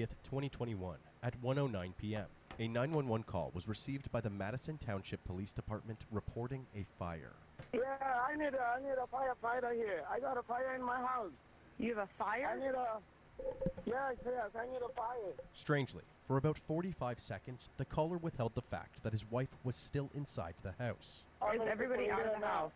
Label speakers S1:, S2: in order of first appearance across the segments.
S1: 2021 at 1:09 p.m. A 911 call was received by the Madison Township Police Department reporting a fire.
S2: Yeah, I need a firefighter here. I got a fire in my house.
S3: You have a fire?
S2: Yes, I need a fire.
S1: Strangely, for about 45 seconds, the caller withheld the fact that his wife was still inside the house.
S3: Is everybody out of the house?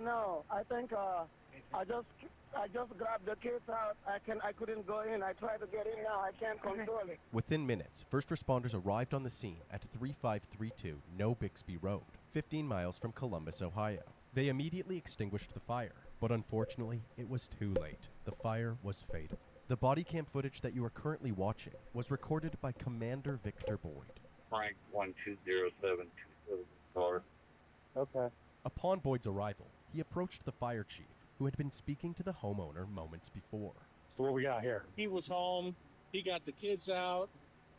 S2: No. I think I just grabbed the kids out. I couldn't go in. I tried to get in now. I can't control it.
S1: Within minutes, first responders arrived on the scene at 3532 No Bixby Road, 15 miles from Columbus, Ohio. They immediately extinguished the fire, but unfortunately, it was too late. The fire was fatal. The body cam footage that you are currently watching was recorded by Commander Victor Boyd.
S4: Frank 120727 car.
S5: Okay.
S1: Upon Boyd's arrival, he approached the fire chief, who had been speaking to the homeowner moments before.
S5: So what we got here?
S6: He was home. He got the kids out.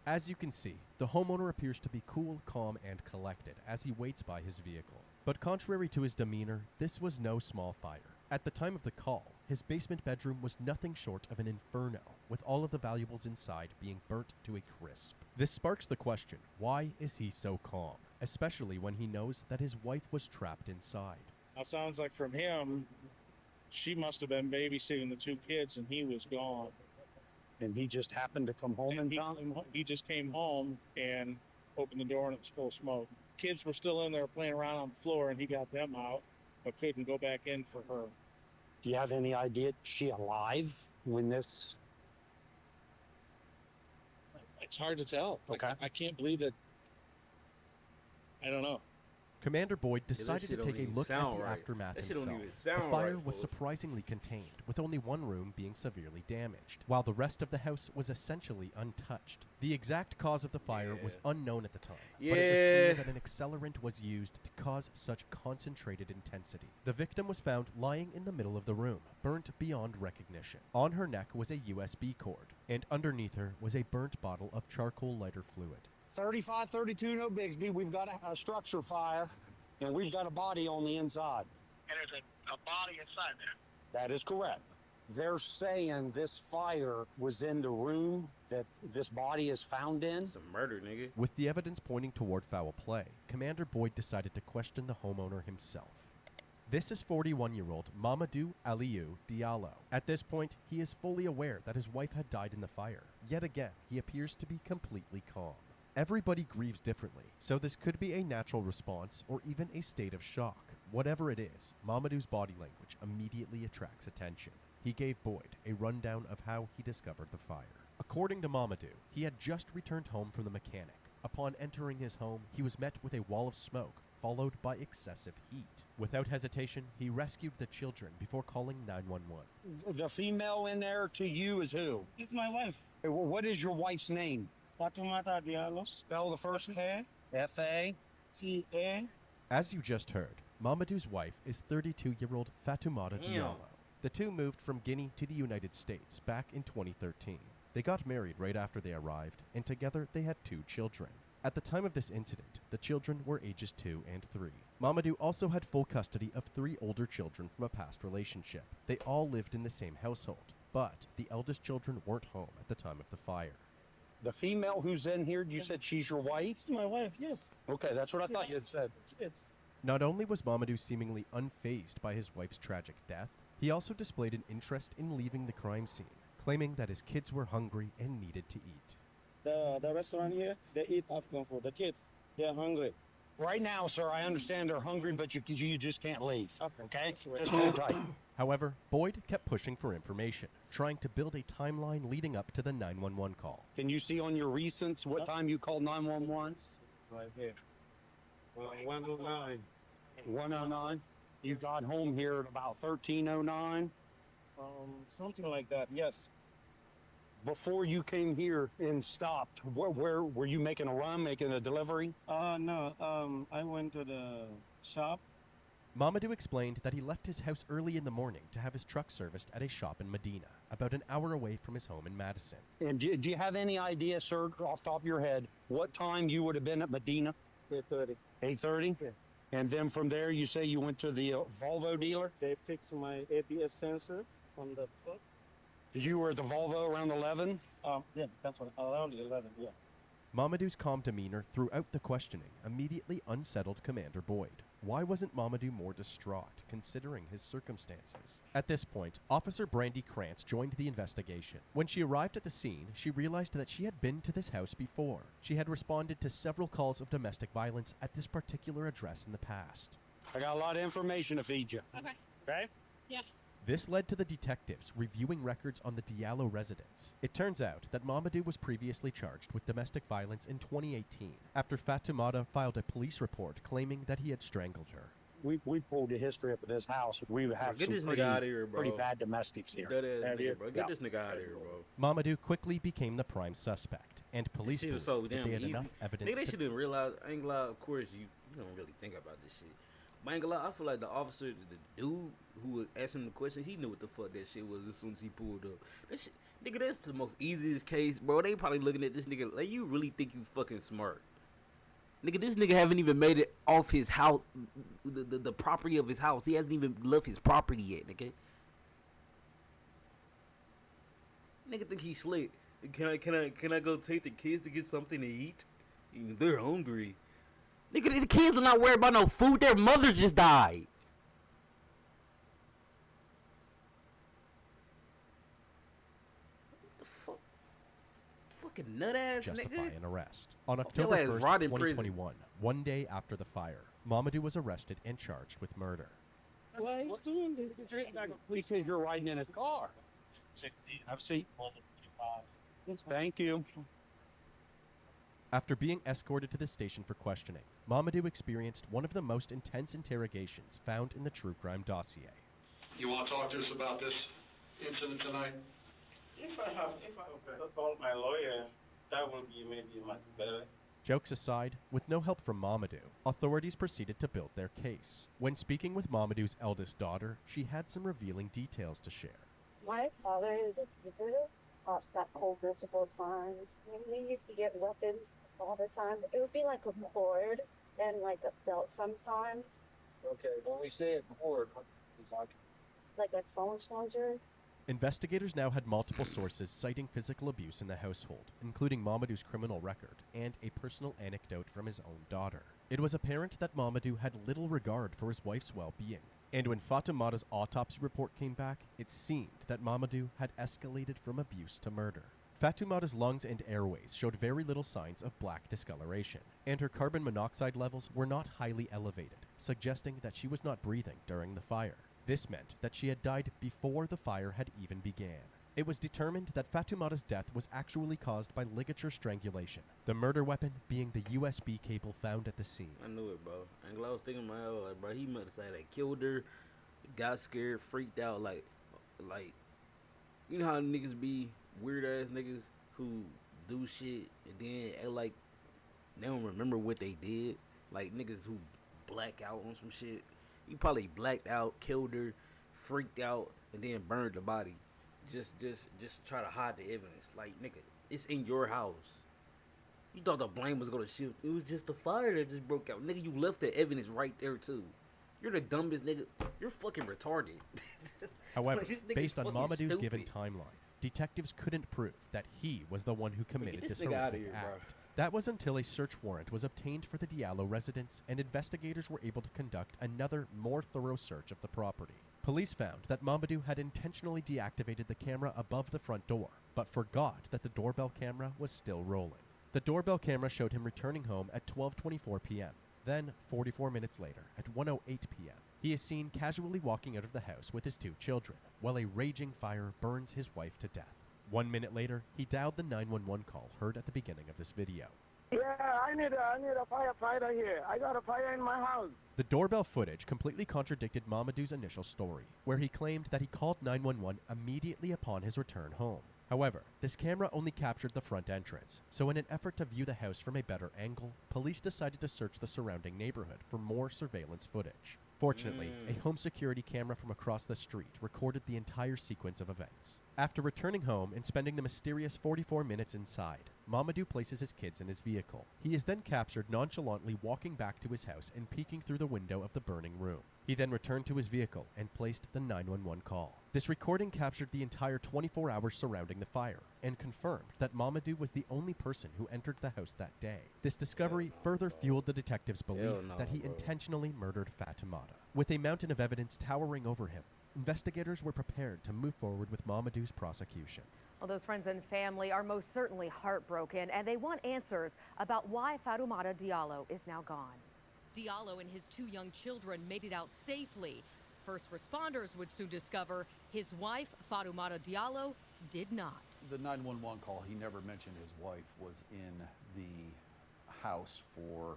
S1: As you can see, the homeowner appears to be cool, calm, and collected as he waits by his vehicle. But contrary to his demeanor, this was no small fire. At the time of the call, his basement bedroom was nothing short of an inferno, with all of the valuables inside being burnt to a crisp. This sparks the question, why is he so calm? Especially when he knows that his wife was trapped inside.
S6: Now, sounds like from him, she must have been babysitting the two kids and he was gone.
S5: And he just happened to come home in time?
S6: He just came home and opened the door and it was full of smoke. Kids were still in there playing around on the floor and he got them out, but couldn't go back in for her.
S5: Do you have any idea? Is she alive when this?
S6: It's hard to tell.
S5: Okay.
S6: I can't believe that. I don't know.
S1: Commander Boyd decided to
S7: shit
S1: take
S7: don't
S1: a
S7: even
S1: look at
S7: sound
S1: the
S7: right.
S1: aftermath
S7: That shit don't
S1: himself.
S7: even
S1: The
S7: sound
S1: fire
S7: right,
S1: was
S7: fools.
S1: surprisingly contained, with only one room being severely damaged, while the rest of the house was essentially untouched. The exact cause of the fire was unknown at the time, but it was clear that an accelerant was used to cause such concentrated intensity. The victim was found lying in the middle of the room, burnt beyond recognition. On her neck was a USB cord, and underneath her was a burnt bottle of charcoal lighter fluid.
S5: 3532 No Bixby, we've got a structure fire, and we've got a body on the inside.
S2: And there's a body inside there.
S5: That is correct. They're saying this fire was in the room that this body is found in.
S7: Some murder, nigga.
S1: With the evidence pointing toward foul play, Commander Boyd decided to question the homeowner himself. This is 41-year-old Mamadou Aliou Diallo. At this point, he is fully aware that his wife had died in the fire. Yet again, he appears to be completely calm. Everybody grieves differently, so this could be a natural response or even a state of shock. Whatever it is, Mamadou's body language immediately attracts attention. He gave Boyd a rundown of how he discovered the fire. According to Mamadou, he had just returned home from the mechanic. Upon entering his home, he was met with a wall of smoke, followed by excessive heat. Without hesitation, he rescued the children before calling 911.
S5: The female in there to you is who?
S2: It's my wife,
S5: Hey, what is your wife's name?
S2: Fatoumata Diallo.
S5: Spell the first F-A.
S2: T-A.
S1: As you just heard, Mamadou's wife is 32-year-old Fatoumata
S7: Damn.
S1: Diallo. The two moved from Guinea to the United States back in 2013. They got married right after they arrived, and together they had 2 children. At the time of this incident, the children were ages 2 and 3. Mamadou also had full custody of 3 older children from a past relationship. They all lived in the same household, but the eldest children weren't home at the time of the fire.
S5: The female who's in here, you said she's your wife?
S2: It's my wife, yes.
S5: Okay, that's what I thought you had said.
S2: It's
S1: Not only was Mamadou seemingly unfazed by his wife's tragic death, he also displayed an interest in leaving the crime scene, claiming that his kids were hungry and needed to eat.
S2: the restaurant here. They eat African food. The kids, they're hungry.
S5: Right now, sir, I understand they're hungry, but you just can't leave. Okay?
S2: That's right.
S5: Just hold tight.
S1: However, Boyd kept pushing for information, trying to build a timeline leading up to the 911 call.
S5: Can you see on your recents what time you called 911?
S2: Right here. 109.
S5: 109. You got home here at about 1309.
S2: Something like that. Yes.
S5: Before you came here and stopped, where were you making a run, making a delivery?
S2: No. I went to the shop.
S1: Mamadou explained that he left his house early in the morning to have his truck serviced at a shop in Medina, about an hour away from his home in Madison.
S5: And do you have any idea, sir, off the top of your head, what time you would have been at Medina?
S2: 8:30.
S5: 8:30?
S2: Yeah.
S5: And then from there, you say you went to the Volvo dealer?
S2: They fixed my ABS sensor on the truck.
S5: You were at the Volvo around 11?
S7: Yeah, that's what around 11. Yeah.
S1: Mamadou's calm demeanor throughout the questioning immediately unsettled Commander Boyd. Why wasn't Mamadou more distraught, considering his circumstances? At this point, Officer Brandy Krantz joined the investigation. When she arrived at the scene, she realized that she had been to this house before. She had responded to several calls of domestic violence at this particular address in the past.
S5: I got a lot of information to feed you.
S8: Okay.
S5: Okay?
S8: Yeah.
S1: This led to the detectives reviewing records on the Diallo residence. It turns out that Mamadou was previously charged with domestic violence in 2018 after Fatoumata filed a police report claiming that he had strangled her.
S5: We pulled the history up of this house. We have
S9: Get
S5: some
S9: this
S5: pretty,
S9: nigga out of here, bro.
S5: pretty bad domestics here.
S9: That ass
S5: Yeah,
S9: nigga, bro. Get
S5: yeah.
S9: this nigga out of here, bro.
S1: Mamadou quickly became the prime suspect, and police
S9: This shit
S1: believed
S9: was so
S1: that
S9: damn
S1: they had
S9: easy.
S1: enough evidence
S9: Nigga, they
S1: to
S9: shouldn't realize. I ain't gonna lie, of course, you don't really think about this shit. But I ain't gonna lie, I feel like the officer, the dude who was asking the question, he knew what the fuck that shit was as soon as he pulled up. That shit, nigga, that's the most easiest case, bro. They probably looking at this nigga like, you really think you fucking smart. Nigga, this nigga haven't even made it off his house, the property of his house. He hasn't even left his property yet, nigga. Nigga think he slick. Can I go take the kids to get something to eat? They're hungry. Nigga, the kids are not worried about no food. Their mother just died. What the fuck? Fucking nut ass
S1: justify
S9: nigga.
S1: an arrest. On
S9: your
S1: October
S9: ass
S1: 1st,
S9: rot in prison.
S1: 2021, one day after the fire, Mamadou was arrested and charged with murder.
S7: Why he's doing this?
S5: Police said you're riding in his car. Have a seat. Thank you.
S1: After being escorted to the station for questioning, Mamadou experienced one of the most intense interrogations found in the true crime dossier.
S10: You want to talk to us about this incident tonight?
S7: If I call my lawyer, that would be maybe much better.
S1: Jokes aside, with no help from Mamadou, authorities proceeded to build their case. When speaking with Mamadou's eldest daughter, she had some revealing details to share.
S11: My father is a abuser. Pops got cold multiple times. We used to get weapons all the time. It would be like a cord and like a belt sometimes.
S7: Okay, when we say it board, what is
S11: Like a phone charger.
S1: Investigators now had multiple sources citing physical abuse in the household, including Mamadou's criminal record and a personal anecdote from his own daughter. It was apparent that Mamadou had little regard for his wife's well-being, and when Fatoumata's autopsy report came back, it seemed that Mamadou had escalated from abuse to murder. Fatoumata's lungs and airways showed very little signs of black discoloration, and her carbon monoxide levels were not highly elevated, suggesting that she was not breathing during the fire. This meant that she had died before the fire had even began. It was determined that Fatoumata's death was actually caused by ligature strangulation, the murder weapon being the USB cable found at the scene.
S9: I knew it, bro. And I was thinking in my head, like, bro, he must have said they killed her, got scared, freaked out, like, you know how niggas be weird ass niggas who do shit and then act like they don't remember what they did, like niggas who black out on some shit. You probably blacked out, killed her, freaked out, and then burned the body. Just try to hide the evidence. Like, nigga, it's in your house. You thought the blame was gonna shift. It was just the fire that just broke out. Nigga, you left the evidence right there too. You're the dumbest nigga. You're fucking retarded.
S1: However,
S9: Like, this nigga's
S1: based on
S9: fucking
S1: Mamadou's
S9: stupid.
S1: given timeline, detectives couldn't prove that he was the one who committed
S9: this
S1: this
S9: nigga outta
S1: horrific
S9: here, bro.
S1: act. That was until a search warrant was obtained for the Diallo residence and investigators were able to conduct another, more thorough search of the property. Police found that Mamadou had intentionally deactivated the camera above the front door, but forgot that the doorbell camera was still rolling. The doorbell camera showed him returning home at 12:24 p.m. Then, 44 minutes later, at 1:08 p.m., he is seen casually walking out of the house with his two children, while a raging fire burns his wife to death. 1 minute later, he dialed the 911 call heard at the beginning of this video.
S2: Yeah, I need a firefighter here. I got a fire in my house.
S1: The doorbell footage completely contradicted Mamadou's initial story, where he claimed that he called 911 immediately upon his return home. However, this camera only captured the front entrance, so in an effort to view the house from a better angle, police decided to search the surrounding neighborhood for more surveillance footage. Fortunately, a home security camera from across the street recorded the entire sequence of events. After returning home and spending the mysterious 44 minutes inside, Mamadou places his kids in his vehicle. He is then captured nonchalantly walking back to his house and peeking through the window of the burning room. He then returned to his vehicle and placed the 911 call. This recording captured the entire 24 hours surrounding the fire and confirmed that Mamadou was the only person who entered the house that day. This discovery further fueled the detective's belief that he intentionally murdered Fatoumata. With a mountain of evidence towering over him, investigators were prepared to move forward with Mamadou's prosecution.
S8: Well, those friends and family are most certainly heartbroken, and they want answers about why Fatoumata Diallo is now gone.
S12: Diallo and his 2 young children made it out safely. First responders would soon discover his wife, Fatoumata Diallo, did not.
S13: The 911 call, he never mentioned his wife was in the house for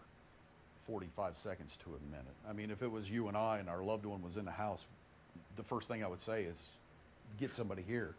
S13: 45 seconds to a minute. I mean, if it was you and I and our loved one was in the house, the first thing I would say is, get somebody here.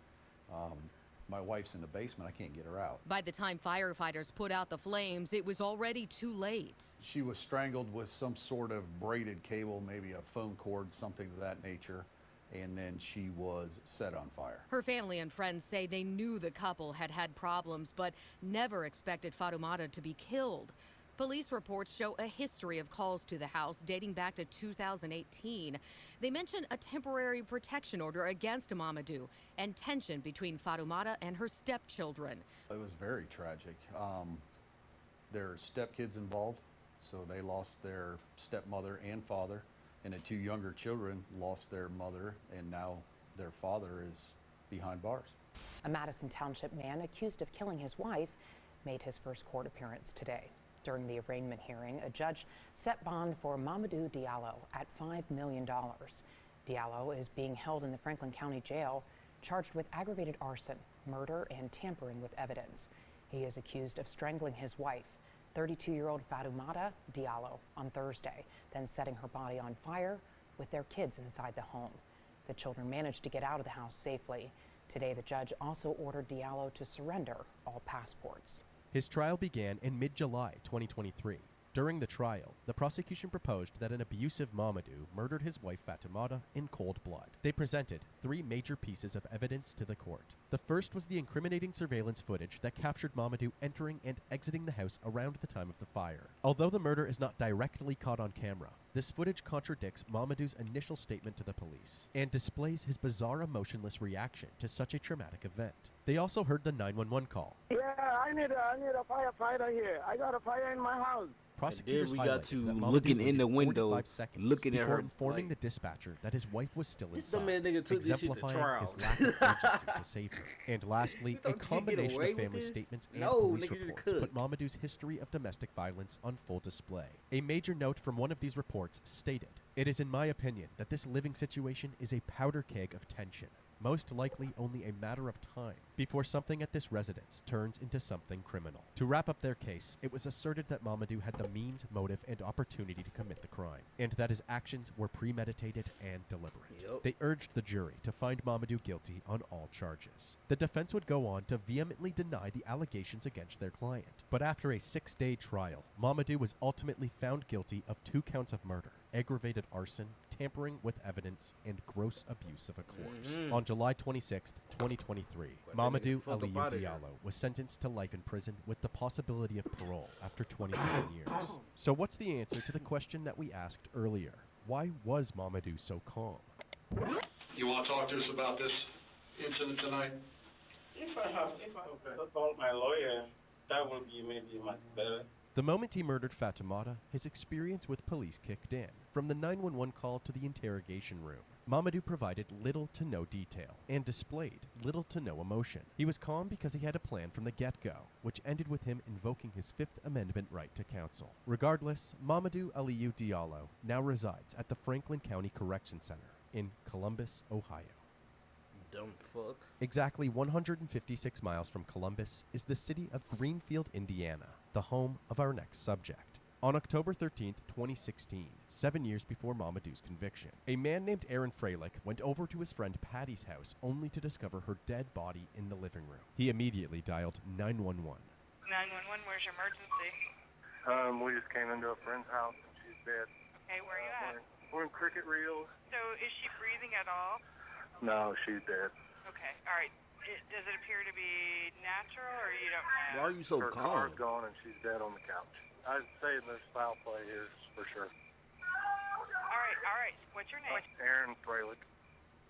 S13: My wife's in the basement, I can't get her out.
S12: By the time firefighters put out the flames, it was already too late.
S13: She was strangled with some sort of braided cable, maybe a phone cord, something of that nature, and then she was set on fire.
S12: Her family and friends say they knew the couple had had problems, but never expected Fatoumata to be killed. Police reports show a history of calls to the house dating back to 2018. They mention a temporary protection order against Mamadou and tension between Fatoumata and her stepchildren.
S13: It was very tragic. There are stepkids involved, so they lost their stepmother and father, and the 2 younger children lost their mother, and now their father is behind bars.
S14: A Madison Township man accused of killing his wife made his first court appearance today. During the arraignment hearing, a judge set bond for Mamadou Diallo at $5 million. Diallo is being held in the Franklin County Jail, charged with aggravated arson, murder, and tampering with evidence. He is accused of strangling his wife, 32-year-old Fatoumata Diallo, on Thursday, then setting her body on fire with their kids inside the home. The children managed to get out of the house safely. Today, the judge also ordered Diallo to surrender all passports.
S1: His trial began in mid-July 2023. During the trial, the prosecution proposed that an abusive Mamadou murdered his wife Fatoumata in cold blood. They presented 3 major pieces of evidence to the court. The first was the incriminating surveillance footage that captured Mamadou entering and exiting the house around the time of the fire. Although the murder is not directly caught on camera, this footage contradicts Mamadou's initial statement to the police and displays his bizarre emotionless reaction to such a traumatic event. They also heard the 911 call.
S2: Yeah, I need a firefighter here. I got a fire in my house.
S1: Prosecutors
S9: we got
S1: highlighted
S9: to
S1: that Mamadou
S9: looking in the
S1: waited
S9: window,
S1: 45 seconds
S9: looking at
S1: before
S9: her,
S1: informing
S9: like,
S1: the dispatcher that his wife was still
S9: This
S1: inside,
S9: dumbass nigga took this shit to
S1: exemplifying
S9: trial.
S1: his lack of urgency to save her. And lastly,
S9: You
S1: a
S9: thought you could get
S1: combination
S9: away
S1: of
S9: with
S1: family
S9: this?
S1: statements and
S9: No,
S1: police
S9: nigga, you
S1: reports
S9: could.
S1: put Mamadou's history of domestic violence on full display. A major note from one of these reports stated, "It is in my opinion that this living situation is a powder keg of tension. Most likely only a matter of time before something at this residence turns into something criminal." To wrap up their case, it was asserted that Mamadou had the means, motive, and opportunity to commit the crime, and that his actions were premeditated and deliberate.
S9: Yep.
S1: They urged the jury to find Mamadou guilty on all charges. The defense would go on to vehemently deny the allegations against their client. But after a 6-day trial, Mamadou was ultimately found guilty of 2 counts of murder, aggravated arson, tampering with evidence, and gross abuse of a corpse. On July 26, 2023, Mamadou Aliou Diallo was sentenced to life in prison with the possibility of parole after 27 years. So what's the answer to the question that we asked earlier? Why was Mamadou so calm?
S10: You want to talk to us about this incident tonight?
S7: If I call my lawyer, that would be maybe much better.
S1: The moment he murdered Fatoumata, his experience with police kicked in. From the 911 call to the interrogation room, Mamadou provided little to no detail and displayed little to no emotion. He was calm because he had a plan from the get-go, which ended with him invoking his Fifth Amendment right to counsel. Regardless, Mamadou Aliou Diallo now resides at the Franklin County Correction Center in Columbus, Ohio.
S9: Dumb fuck.
S1: Exactly 156 miles from Columbus is the city of Greenfield, Indiana, the home of our next subject. On October 13, 2016, 7 years before Mamadou's conviction, a man named Aaron Freilich went over to his friend Patty's house only to discover her dead body in the living room. He immediately dialed 911.
S3: 911, where's your emergency?
S4: We just came into a friend's house and she's dead.
S3: Okay, where are you at?
S4: We're in Cricket Reels.
S3: So is she breathing at all?
S4: No, she's dead.
S3: Okay, all right. Does it appear to be natural or you don't know?
S9: Why are you so
S4: Her
S9: calm?
S4: car's gone and she's dead on the couch. I'd say there's foul play here for sure.
S3: All right. What's your name?
S4: Aaron Freilich.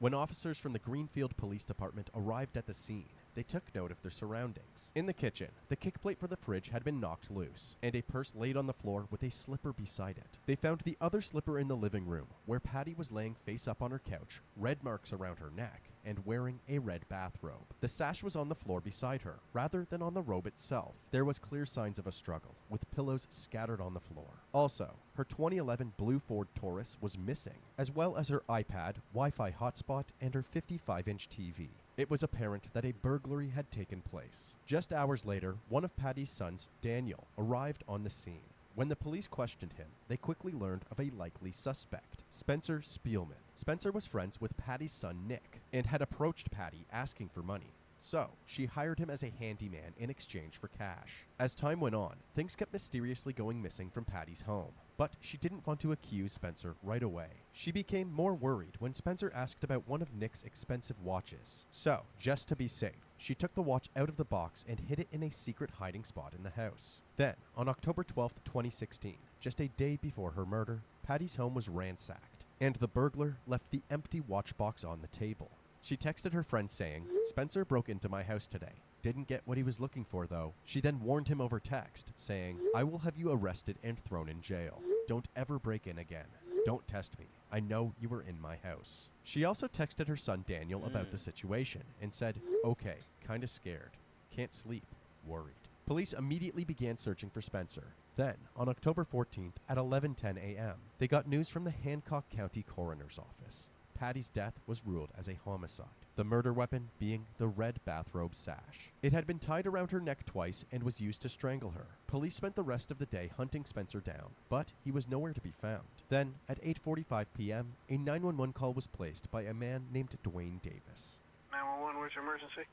S1: When officers from the Greenfield Police Department arrived at the scene, they took note of their surroundings. In the kitchen, the kick plate for the fridge had been knocked loose, and a purse laid on the floor with a slipper beside it. They found the other slipper in the living room, where Patty was laying face up on her couch, red marks around her neck, and wearing a red bathrobe. The sash was on the floor beside her, rather than on the robe itself. There was clear signs of a struggle, with pillows scattered on the floor. Also, her 2011 blue Ford Taurus was missing, as well as her iPad, Wi-Fi hotspot, and her 55-inch TV. It was apparent that a burglary had taken place. Just hours later, one of Patty's sons, Daniel, arrived on the scene. When the police questioned him, they quickly learned of a likely suspect, Spencer Spielman. Spencer was friends with Patty's son, Nick, and had approached Patty asking for money. So, she hired him as a handyman in exchange for cash. As time went on, things kept mysteriously going missing from Patty's home. But she didn't want to accuse Spencer right away. She became more worried when Spencer asked about one of Nick's expensive watches. So, just to be safe, she took the watch out of the box and hid it in a secret hiding spot in the house. Then, on October 12, 2016, just a day before her murder, Patty's home was ransacked, and the burglar left the empty watch box on the table. She texted her friend saying, "Spencer broke into my house today. Didn't get what he was looking for, though." She then warned him over text, saying, "I will have you arrested and thrown in jail. Don't ever break in again. Don't test me. I know you were in my house." She also texted her son Daniel about the situation and said, "Okay, kinda scared. Can't sleep. Worried." Police immediately began searching for Spencer. Then, on October 14th at 11:10 a.m., they got news from the Hancock County Coroner's Office. Patty's death was ruled as a homicide, the murder weapon being the red bathrobe sash. It had been tied around her neck twice and was used to strangle her. Police spent the rest of the day hunting Spencer down, but he was nowhere to be found. Then, at 8:45 p.m., a 911 call was placed by a man named Dwayne Davis.
S4: 911, where's your emergency?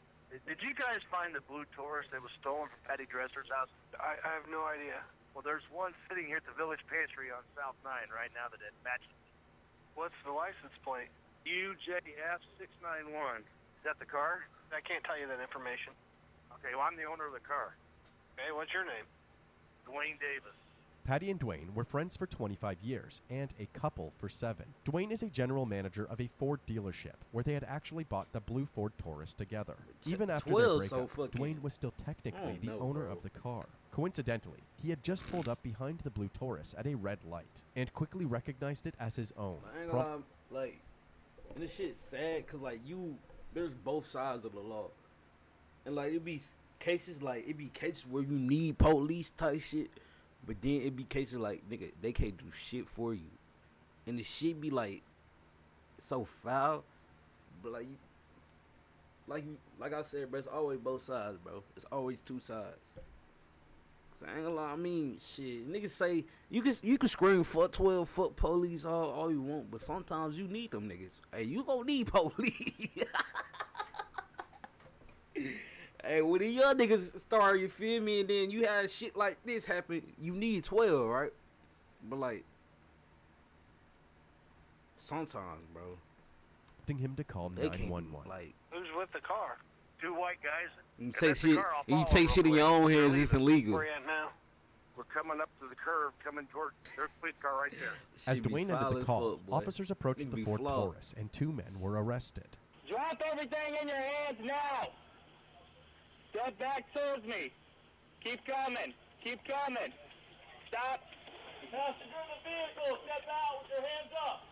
S15: Did you guys find the blue Taurus that was stolen from Patty Dresser's house?
S4: I have no idea.
S15: Well, there's one sitting here at the Village Pantry on South 9 right now that matches.
S4: What's the license plate?
S15: UJF691. Is that the car?
S4: I can't tell you that information.
S15: Okay, well, I'm the owner of the car.
S4: Okay, what's your name?
S15: Dwayne Davis.
S1: Patty and Dwayne were friends for 25 years and a couple for 7. Dwayne is a general manager of a Ford dealership where they had actually bought the blue Ford Taurus together. Even after their breakup, Dwayne was still technically the owner of the car. Coincidentally, he had just pulled up behind the blue Taurus at a red light and quickly recognized it as his own.
S9: I ain't gonna lie, like, and this shit's sad because, like, there's both sides of the law. And, like, it be cases where you need police type shit, but then it be cases like, nigga, they can't do shit for you. And the shit be, like, so foul. But, like I said, bro, it's always both sides, bro. It's always two sides. I ain't gonna lie, I mean, shit, niggas say you can scream fuck 12, fuck police all you want, but sometimes you need them niggas. Hey, you gonna need police. Hey, when the young niggas start, you feel me, and then you had shit like this happen, you need 12, right? But like, sometimes, bro,
S1: him to call 911.
S9: Like,
S4: who's with the car?
S15: Two white guys.
S9: You take shit in your own hands, it's illegal.
S4: Where you at now?
S15: We're coming up to the curve, coming toward their police car right there.
S1: As Dwayne ended the call, officers approached the Ford Taurus and 2 men were arrested.
S2: Drop everything in your hands now. Step back towards me. Keep coming. Keep coming. Stop. Passenger in the vehicle, step out with your hands up.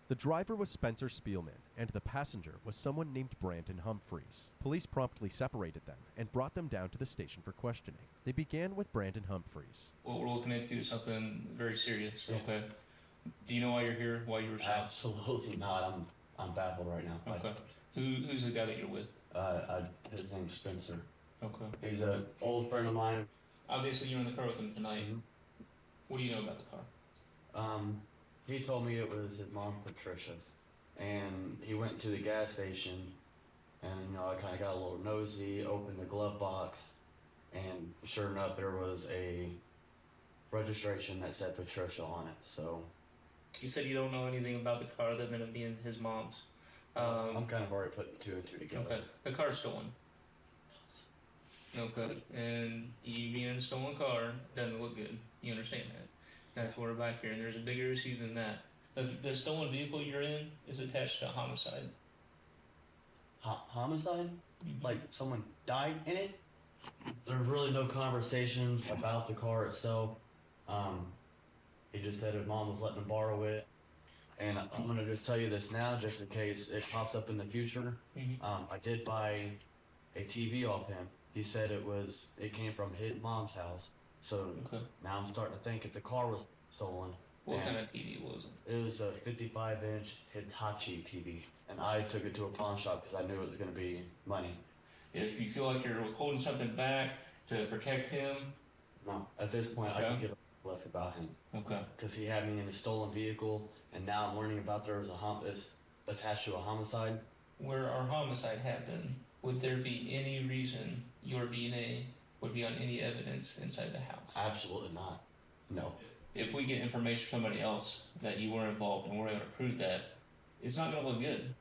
S1: The driver was Spencer Spielman, and the passenger was someone named Brandon Humphreys. Police promptly separated them and brought them down to the station for questioning. They began with Brandon Humphreys.
S16: What we're looking into is something very serious, okay? Do you know why you're here, why you were shot?
S17: Absolutely not. I'm baffled right now.
S16: Okay. Who's the guy that you're with?
S17: His name's Spencer.
S16: Okay.
S17: He's an old friend of mine.
S16: Obviously, you're in the car with him tonight.
S17: Mm-hmm.
S16: What do you know about the car?
S17: He told me it was his mom, Patricia's, and he went to the gas station, and I kind of got a little nosy, opened the glove box, and sure enough, there was a registration that said Patricia on it. So
S16: You said you don't know anything about the car other than it being his mom's.
S17: I'm kind of already putting 2 and 2 together.
S16: Okay, the car's stolen. Okay, and you being in a stolen car doesn't look good. You understand that? That's why we're back here, and there's a bigger issue than that. The stolen vehicle you're in is attached to a homicide.
S17: Homicide? Like someone died in it? There's really no conversations about the car itself. He just said his mom was letting him borrow it. And I'm gonna just tell you this now, just in case it pops up in the future. I did buy a TV off him. He said it came from his mom's house. So now I'm starting to think if the car was stolen.
S16: What kind of TV was it?
S17: It was a 55-inch Hitachi TV, and I took it to a pawn shop because I knew it was going to be money.
S16: If you feel like you're holding something back to protect him?
S17: No, at this point I can give less about him.
S16: Okay.
S17: Because he had me in a stolen vehicle, and now I'm learning about there was it's attached to a homicide.
S16: Where our homicide happened, would there be any reason your DNA would be on any evidence inside the house?
S17: Absolutely not. No.
S16: If we get information from somebody else that you were involved and we're able to prove that, it's not going to look good.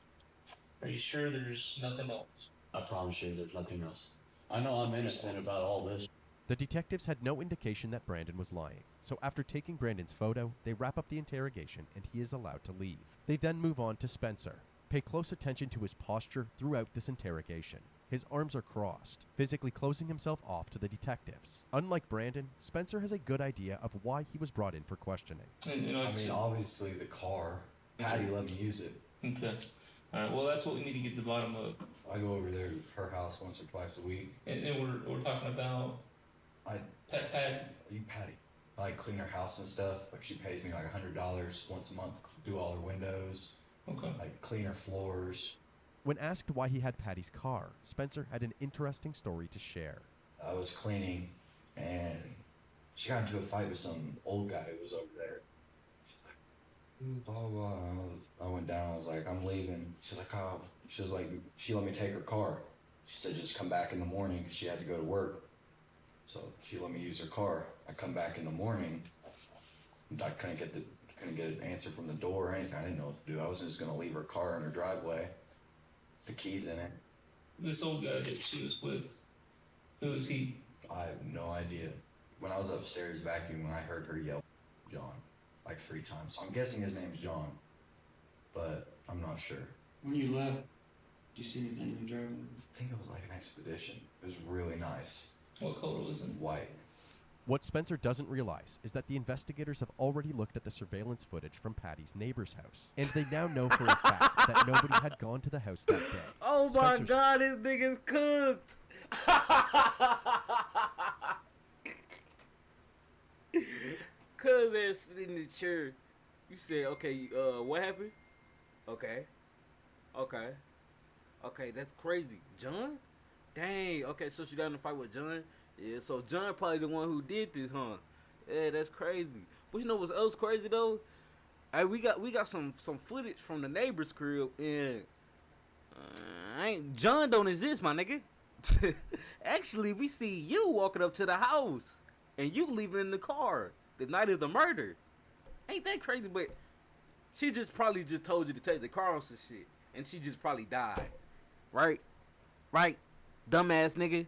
S16: Are you sure there's nothing else?
S17: I promise you there's nothing else. I know I'm innocent about all this.
S1: The detectives had no indication that Brandon was lying, so after taking Brandon's photo, they wrap up the interrogation and he is allowed to leave. They then move on to Spencer. Pay close attention to his posture throughout this interrogation. His arms are crossed, physically closing himself off to the detectives. Unlike Brandon, Spencer has a good idea of why he was brought in for questioning.
S18: I mean, obviously the car. Patty let me use it.
S16: Okay. All right, well, that's what we need to get to the bottom of.
S18: I go over there to her house once or twice a week.
S16: And we're talking about Patty.
S18: You Patty. I like clean her house and stuff. Like she pays me like $100 once a month to do all her windows.
S16: Okay.
S18: Like clean her floors.
S1: When asked why he had Patty's car, Spencer had an interesting story to share.
S18: I was cleaning and she got into a fight with some old guy who was over there. Blah, blah, blah. I went down, I was like, I'm leaving. She's like, oh, she was like, she let me take her car. She said, just come back in the morning because she had to go to work. So she let me use her car. I come back in the morning. I couldn't get an answer from the door or anything. I didn't know what to do. I wasn't just gonna leave her car in her driveway. The keys in it.
S16: This old guy that she was with, who is he?
S18: I have no idea. When I was upstairs vacuuming, I heard her yell, John, like 3 times. So I'm guessing his name's John, but I'm not sure.
S19: When you left, did you see anything in the driveway?
S18: I think it was like an Expedition. It was really nice.
S16: What color was it?
S18: White.
S1: What Spencer doesn't realize is that the investigators have already looked at the surveillance footage from Patty's neighbor's house, and they now know for a fact that nobody had gone to the house that day.
S9: Oh my God, this nigga's cooked. Cuz they're sitting in the chair. You said, okay, what happened? Okay, that's crazy. John? Dang, okay, so she got in a fight with John? Yeah, so John probably the one who did this, huh? Yeah, that's crazy. But you know what's else crazy though? Hey, we got some footage from the neighbor's crib, and John don't exist, my nigga. Actually, we see you walking up to the house, and you leaving in the car the night of the murder. Ain't that crazy? But she probably told you to take the car on some shit, and she just probably died, right? Dumbass nigga,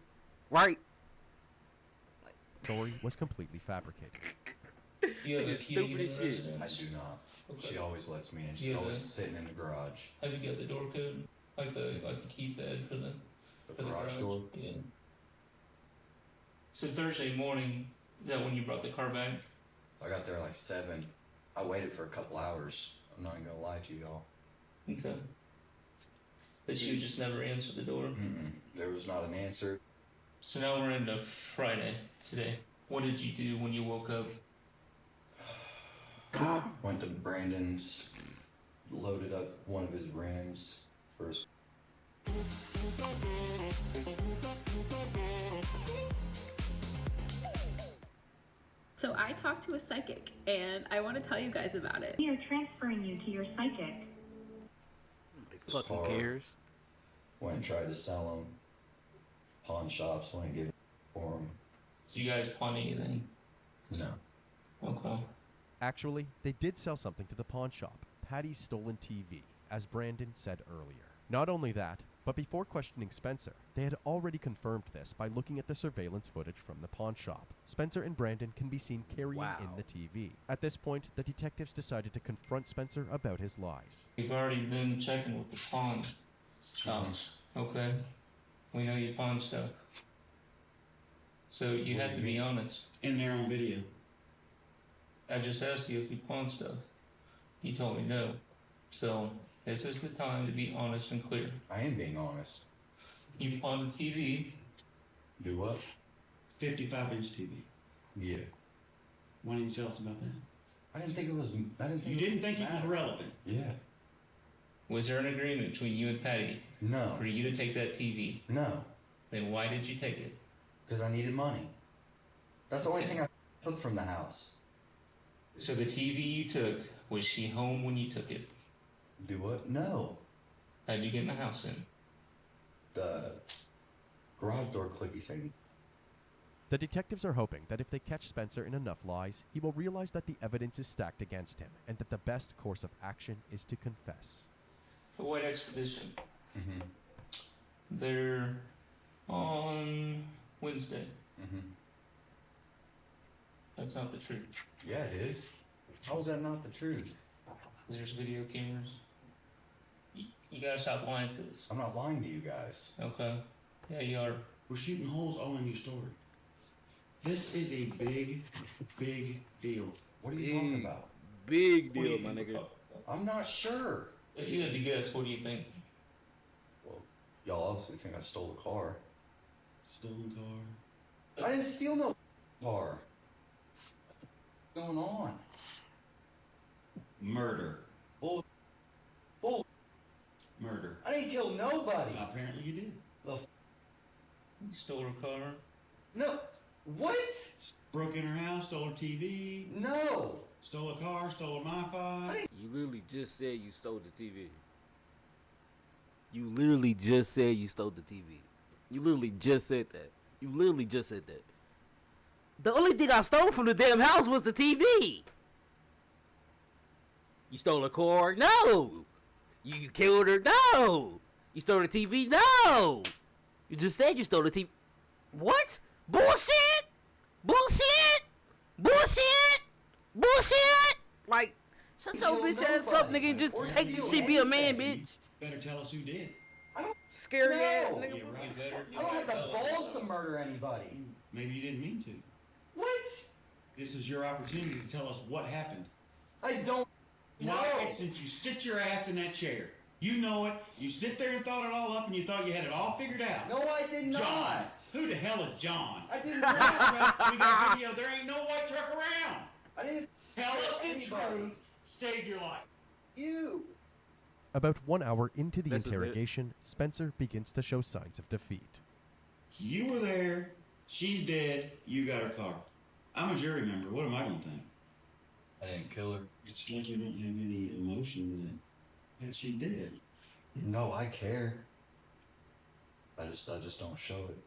S9: right?
S1: Story was completely fabricated.
S16: You have a key to
S18: Stupid
S16: the
S18: as shit.
S16: residence?
S18: I do not.
S16: Okay.
S18: She always lets me in. She's
S16: Yeah,
S18: always
S16: then.
S18: sitting in the garage.
S16: Have you got the door code? Like the keypad for the
S18: garage door?
S16: Yeah. So Thursday morning, is that when you brought the car back?
S18: I got there like 7. I waited for a couple hours. I'm not gonna lie to y'all.
S16: Okay. But you just never answered the door?
S18: There was not an answer.
S16: So now we're into Friday today. What did you do when you woke up?
S18: Went to Brandon's, loaded up one of his rims for his.
S20: So I talked to a psychic, and I want to tell you guys about it.
S21: We are transferring you to your psychic.
S9: Fucking cares.
S18: Went and tried to sell them. Pawn shops wouldn't give it for them.
S16: Did you guys pawn anything?
S18: No.
S16: Okay.
S1: Actually, they did sell something to the pawn shop, Patty's stolen TV, as Brandon said earlier. Not only that, But before questioning Spencer, they had already confirmed this by looking at the surveillance footage from the pawn shop. Spencer and Brandon can be seen carrying in the TV. At this point, the detectives decided to confront Spencer about his lies.
S16: We've already been checking with the pawn shops, okay? We know you pawn stuff. So you had to be honest.
S19: In there on video.
S16: I just asked you if you pawn stuff. You told me no. So this is the time to be honest and clear.
S18: I am being honest.
S16: You pawned a TV.
S18: Do what?
S19: 55-inch TV.
S18: Yeah.
S19: Why didn't you tell us about that?
S18: I didn't think it was.
S19: You didn't think it was relevant?
S18: Yeah.
S16: Was there an agreement between you and Patty?
S18: No.
S16: For you to take that TV?
S18: No.
S16: Then why did you take it?
S18: Because I needed money. That's the only thing I took from the house.
S16: So the TV you took, was she home when you took it?
S18: Do what? No.
S16: How'd you get in the house then?
S18: The garage door clicky thing.
S1: The detectives are hoping that if they catch Spencer in enough lies, he will realize that the evidence is stacked against him and that the best course of action is to confess.
S16: The White Expedition.
S18: Mm-hmm.
S16: They're on Wednesday.
S18: Mm-hmm.
S16: That's not the truth.
S18: Yeah, it is. How is that not the truth?
S16: There's video cameras. You gotta stop lying to us.
S18: I'm not lying to you guys.
S16: Okay. Yeah, you are.
S19: We're shooting holes all in your story. This is a big, big deal.
S18: What are you talking about?
S9: Big deal, my nigga.
S18: I'm not sure.
S16: If you had to guess, what do you think?
S18: Well, y'all obviously think I stole a car.
S19: Stolen car?
S18: I didn't steal no car. What's going on?
S19: Murder.
S18: Bull.
S19: Murder.
S18: I didn't kill nobody.
S19: Apparently you did.
S18: The
S16: You stole her car?
S18: No. What?
S19: Broke in her house, stole her TV.
S18: No.
S19: Stole a car, stole a MiFi.
S9: You literally just said you stole the TV. You literally just said you stole the TV. You literally just said that. You literally just said that. The only thing I stole from the damn house was the TV. You stole a car? No. You killed her? No. You stole the TV? No. You just said you stole the TV. What? Bullshit? Bullshit? Bullshit? Bullshit? Like, shut your bitch ass up, nigga, and just take the shit, be a man, bitch.
S19: Better tell us who did.
S9: Scary
S18: No.
S9: ass nigga.
S19: Yeah, right.
S18: I don't have the balls to murder anybody.
S19: Maybe you didn't mean to.
S18: What?
S19: This is your opportunity to tell us what happened.
S18: I don't know.
S19: Why, since you sit your ass in that chair. You know it. You sit there and thought it all up and you thought you had it all figured out.
S18: No, I did not.
S19: John. Who the hell is John?
S18: I did not.
S19: We got video. There ain't no white truck around.
S18: I didn't
S19: Tell us the
S18: anybody.
S19: truth. Save your life.
S18: You.
S1: About 1 hour into the
S9: That's a bit-
S1: interrogation, Spencer begins to show signs of defeat.
S19: You were there. She's dead. You got her car. I'm a jury member. What am I going to think?
S18: I didn't kill her.
S19: It's like you don't have any emotion that she's dead.
S18: No, I care. I just don't show it.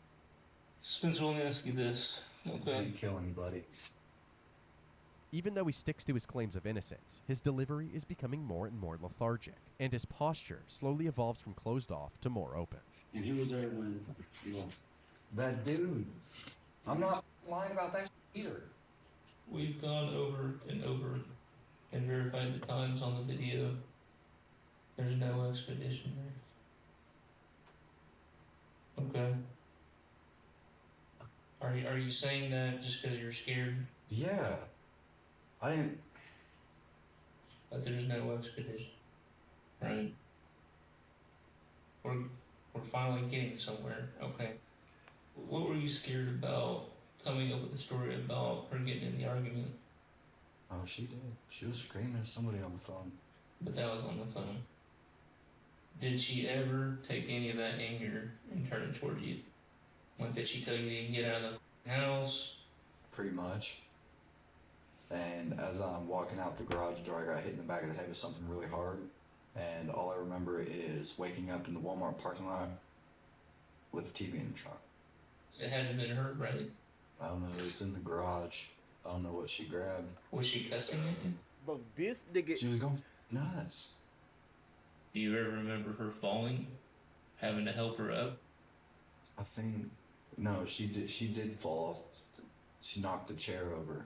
S16: Spencer, let me ask you this.
S18: I
S16: Okay.
S18: didn't kill anybody.
S1: Even though he sticks to his claims of innocence, his delivery is becoming more and more lethargic, and his posture slowly evolves from closed off to more open.
S19: And who was there when you left?
S18: That dude. I'm not lying about that either.
S16: We've gone over and verified the times on the video. There's no expedition there. Okay. Are you saying that just because you're scared?
S18: Yeah. I didn't.
S16: But there's no expedition, right? We're finally getting somewhere. Okay. What were you scared about coming up with the story about her getting in the argument?
S18: Oh, she did. She was screaming at somebody on the phone.
S16: But that was on the phone. Did she ever take any of that anger and turn it toward you? Like, did she tell you to get out of the house?
S18: Pretty much. And as I'm walking out the garage door, I got hit in the back of the head with something really hard. And all I remember is waking up in the Walmart parking lot with the TV in the trunk.
S16: It hadn't been hurt, right?
S18: I don't know, it was in the garage. I don't know what she grabbed.
S16: Was she cussing at you?
S9: Bro, this nigga.
S18: She was going nuts.
S16: Do you ever remember her falling? having to help her up?
S18: I think no, she did fall off. She knocked the chair over.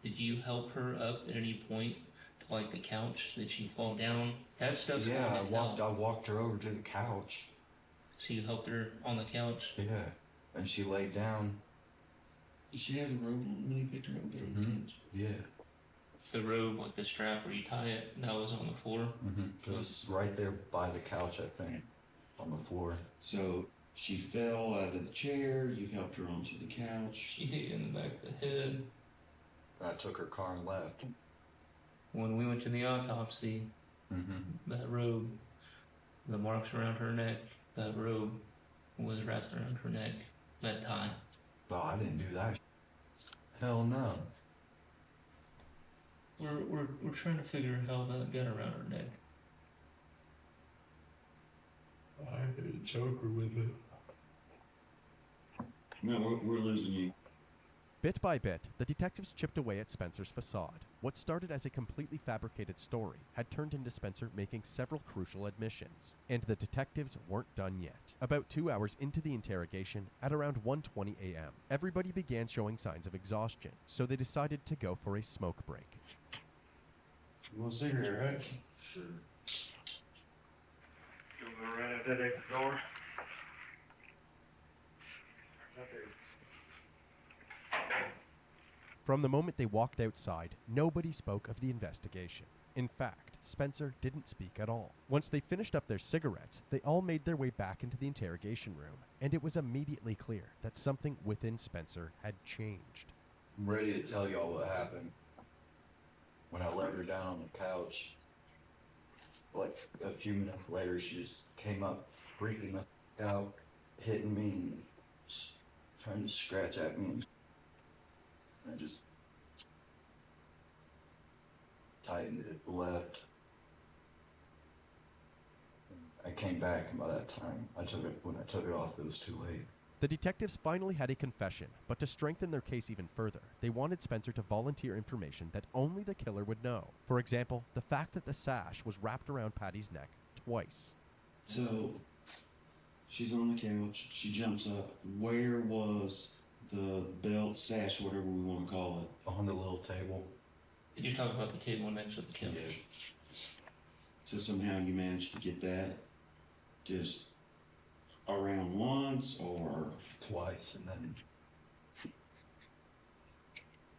S16: Did you help her up at any point to like the couch? Did she fall down? That stuff's
S18: Yeah,
S16: going to help.
S18: I walked her over to the couch.
S16: So you helped her on the couch?
S18: Yeah, and she laid down.
S19: She had a robe on when you picked her up and put her on the couch.
S18: Yeah.
S16: The robe, like the strap where you tie it, that was on the floor?
S18: It was right there by the couch, I think, on the floor.
S19: So she fell out of the chair. You've helped her onto the couch.
S16: She hit you in the back of the head.
S18: I took her car and left.
S16: When we went to the autopsy, that robe, the marks around her neck, that robe was wrapped around her neck, that tie.
S18: Oh, I didn't do that. Hell no.
S16: We're trying to figure out how that got around her neck.
S19: I had a choker with it. No, we're losing you.
S1: Bit by bit, the detectives chipped away at Spencer's facade. What started as a completely fabricated story had turned into Spencer making several crucial admissions. And the detectives weren't done yet. About 2 hours into the interrogation, at around 1:20 a.m., everybody began showing signs of exhaustion, so they decided to go for a smoke break.
S19: You want a cigarette, right?
S4: Sure. You'll go right out that exit door. Right there.
S1: From the moment they walked outside, nobody spoke of the investigation. In fact, Spencer didn't speak at all. Once they finished up their cigarettes, they all made their way back into the interrogation room, and it was immediately clear that something within Spencer had changed.
S18: I'm ready to tell y'all what happened. When I let her down on the couch, like a few minutes later, she just came up, freaking out, hitting me, and trying to scratch at me. And I just tightened it left. I came back, and by that time, when I took it off, it was too late.
S1: The detectives finally had a confession, but to strengthen their case even further, they wanted Spencer to volunteer information that only the killer would know. For example, the fact that the sash was wrapped around Patty's neck twice.
S19: So she's on the couch. She jumps up. Where was the belt, sash, whatever we want to call it?
S18: On the little table.
S16: Did you talk about the table next to the couch?
S19: Yeah. So somehow you managed to get that just around once or
S18: twice, and then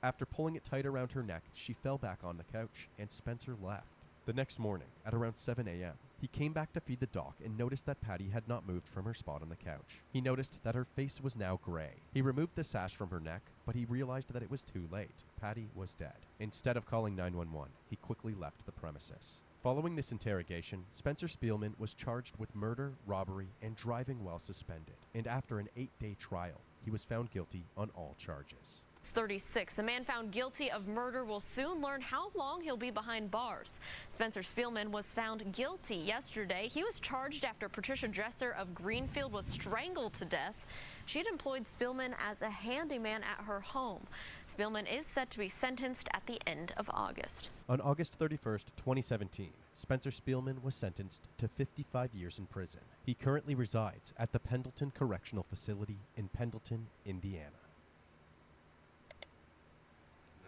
S1: After pulling it tight around her neck, she fell back on the couch, and Spencer left. The next morning, at around 7 a.m., he came back to feed the dog and noticed that Patty had not moved from her spot on the couch. He noticed that her face was now gray. He removed the sash from her neck, but he realized that it was too late. Patty was dead. Instead of calling 911, he quickly left the premises. Following this interrogation, Spencer Spielman was charged with murder, robbery, and driving while suspended. And after an 8-day trial, he was found guilty on all charges.
S6: 36. A man found guilty of murder will soon learn how long he'll be behind bars. Spencer Spielman was found guilty yesterday. He was charged after Patricia Dresser of Greenfield was strangled to death. She had employed Spielman as a handyman at her home. Spielman is set to be sentenced at the end of August.
S1: On August 31st, 2017, Spencer Spielman was sentenced to 55 years in prison. He currently resides at the Pendleton Correctional Facility in Pendleton, Indiana.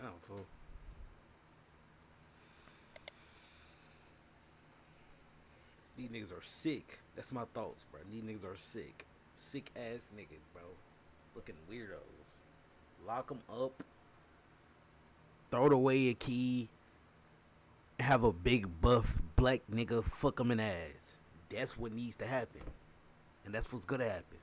S9: Oh, fool. These niggas are sick. That's my thoughts, bro. These niggas are sick. Sick ass niggas, bro. Looking weirdos. Lock them up. Throw away a key. Have a big buff black nigga fuck them in the ass. That's what needs to happen. And that's what's gonna happen.